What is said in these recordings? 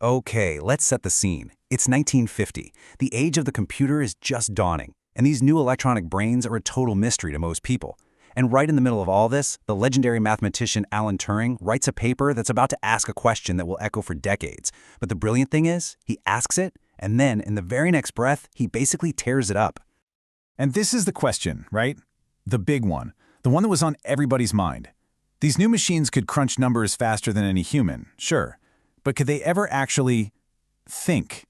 Okay, let's set the scene. It's 1950. The age of the computer is just dawning, and these new electronic brains are a total mystery to most people. And right in the middle of all this, the legendary mathematician Alan Turing writes a paper that's about to ask a question that will echo for decades. But the brilliant thing is, he asks it, and then, in the very next breath, he basically tears it up. And this is the question, right? The big one. The one that was on everybody's mind. These new machines could crunch numbers faster than any human, sure. But could they ever actually think?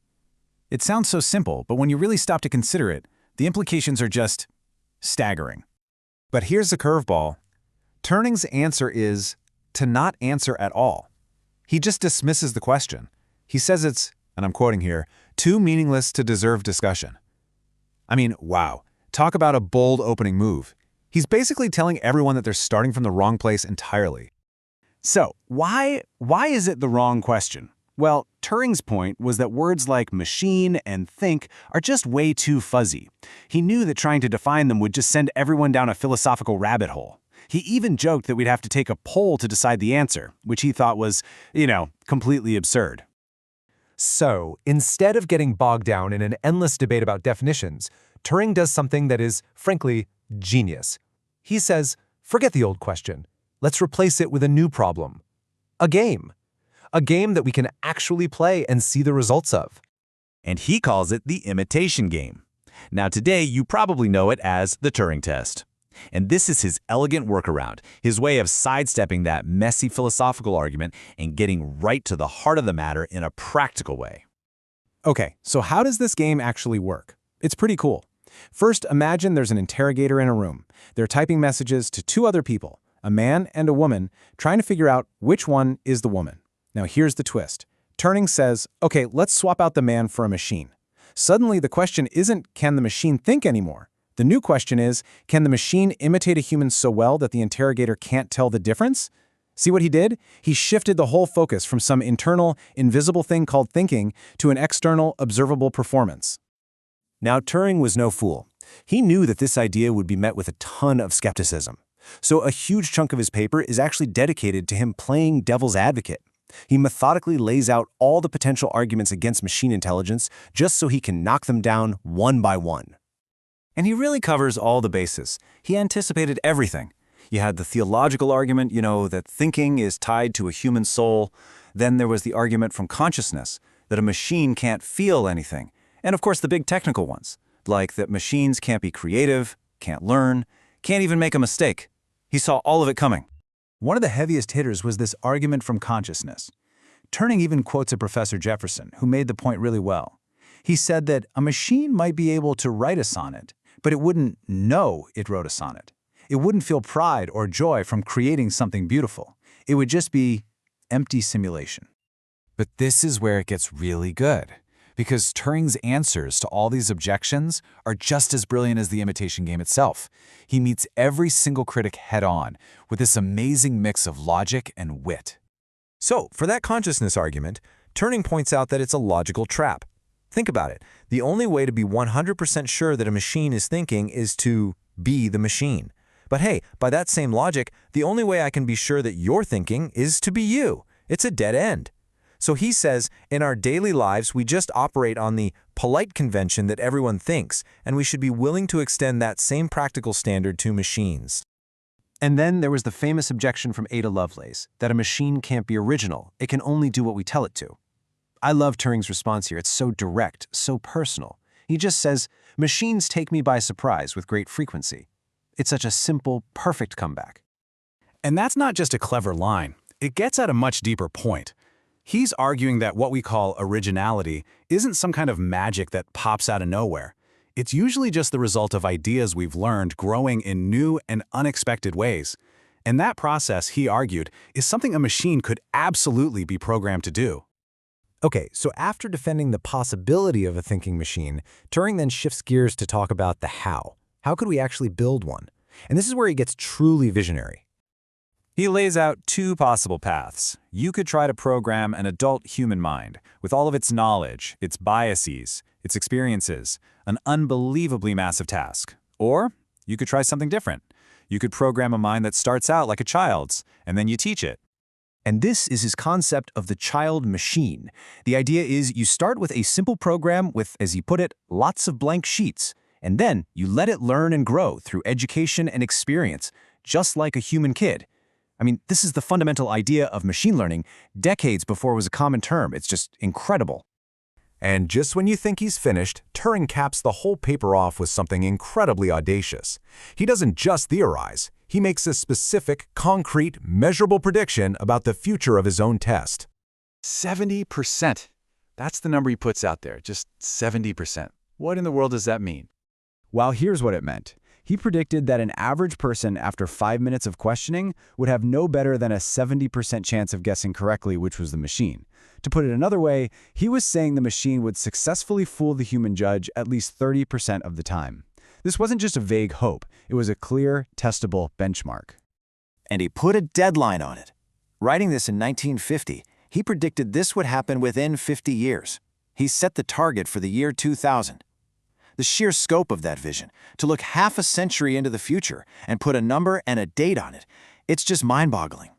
It sounds so simple, but when you really stop to consider it, the implications are just staggering. But here's the curveball. Turing's answer is to not answer at all. He just dismisses the question. He says it's, and I'm quoting here, too meaningless to deserve discussion. I mean, wow. Talk about a bold opening move. He's basically telling everyone that they're starting from the wrong place entirely. So, why is it the wrong question? Well, Turing's point was that words like machine and think are just way too fuzzy. He knew that trying to define them would just send everyone down a philosophical rabbit hole. He even joked that we'd have to take a poll to decide the answer, which he thought was, completely absurd. So, instead of getting bogged down in an endless debate about definitions, Turing does something that is, frankly, genius. He says, forget the old question. Let's replace it with a new problem. A game. A game that we can actually play and see the results of. And he calls it the Imitation Game. Now today, you probably know it as the Turing Test. And this is his elegant workaround, his way of sidestepping that messy philosophical argument and getting right to the heart of the matter in a practical way. Okay, so how does this game actually work? It's pretty cool. First, imagine there's an interrogator in a room. They're typing messages to two other people, a man and a woman, trying to figure out which one is the woman. Now here's the twist. Turing says, okay, let's swap out the man for a machine. Suddenly the question isn't, can the machine think anymore? The new question is, can the machine imitate a human so well that the interrogator can't tell the difference? See what he did? He shifted the whole focus from some internal, invisible thing called thinking to an external, observable performance. Now, Turing was no fool. He knew that this idea would be met with a ton of skepticism. So a huge chunk of his paper is actually dedicated to him playing devil's advocate. He methodically lays out all the potential arguments against machine intelligence just so he can knock them down one by one. And he really covers all the bases. He anticipated everything. You had the theological argument, that thinking is tied to a human soul. Then there was the argument from consciousness, that a machine can't feel anything. And of course the big technical ones, like that machines can't be creative, can't learn, can't even make a mistake. He saw all of it coming. One of the heaviest hitters was this argument from consciousness. Turing even quotes a Professor Jefferson, who made the point really well. He said that a machine might be able to write a sonnet, but it wouldn't know it wrote a sonnet. It wouldn't feel pride or joy from creating something beautiful. It would just be empty simulation. But this is where it gets really good. Because Turing's answers to all these objections are just as brilliant as the imitation game itself. He meets every single critic head-on with this amazing mix of logic and wit. So, for that consciousness argument, Turing points out that it's a logical trap. Think about it. The only way to be 100% sure that a machine is thinking is to be the machine. But hey, by that same logic, the only way I can be sure that you're thinking is to be you. It's a dead end. So he says, in our daily lives, we just operate on the polite convention that everyone thinks, and we should be willing to extend that same practical standard to machines. And then there was the famous objection from Ada Lovelace, that a machine can't be original, it can only do what we tell it to. I love Turing's response here. It's so direct, so personal. He just says, machines take me by surprise with great frequency. It's such a simple, perfect comeback. And that's not just a clever line. It gets at a much deeper point. He's arguing that what we call originality isn't some kind of magic that pops out of nowhere. It's usually just the result of ideas we've learned growing in new and unexpected ways. And that process, he argued, is something a machine could absolutely be programmed to do. Okay, so after defending the possibility of a thinking machine, Turing then shifts gears to talk about the how. How could we actually build one? And this is where he gets truly visionary. He lays out two possible paths. You could try to program an adult human mind with all of its knowledge, its biases, its experiences, an unbelievably massive task. Or you could try something different. You could program a mind that starts out like a child's, and then you teach it. And this is his concept of the child machine. The idea is you start with a simple program with, as he put it, lots of blank sheets, and then you let it learn and grow through education and experience, just like a human kid. I mean, this is the fundamental idea of machine learning decades before it was a common term. It's just incredible. And just when you think he's finished, Turing caps the whole paper off with something incredibly audacious. He doesn't just theorize. He makes a specific, concrete, measurable prediction about the future of his own test. 70%. That's the number he puts out there, just 70%. What in the world does that mean? Well, here's what it meant. He predicted that an average person, after 5 minutes of questioning, would have no better than a 70% chance of guessing correctly which was the machine. To put it another way, he was saying the machine would successfully fool the human judge at least 30% of the time. This wasn't just a vague hope, it was a clear, testable benchmark. And he put a deadline on it. Writing this in 1950, he predicted this would happen within 50 years. He set the target for the year 2000. The sheer scope of that vision, to look half a century into the future and put a number and a date on it, it's just mind-boggling.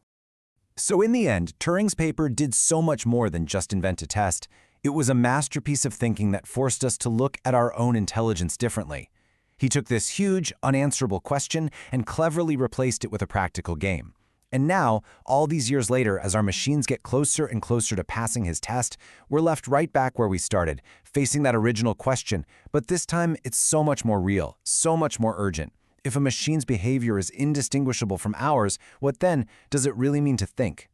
So in the end, Turing's paper did so much more than just invent a test. It was a masterpiece of thinking that forced us to look at our own intelligence differently. He took this huge, unanswerable question and cleverly replaced it with a practical game. And now, all these years later, as our machines get closer and closer to passing his test, we're left right back where we started, facing that original question. But this time, it's so much more real, so much more urgent. If a machine's behavior is indistinguishable from ours, what then does it really mean to think?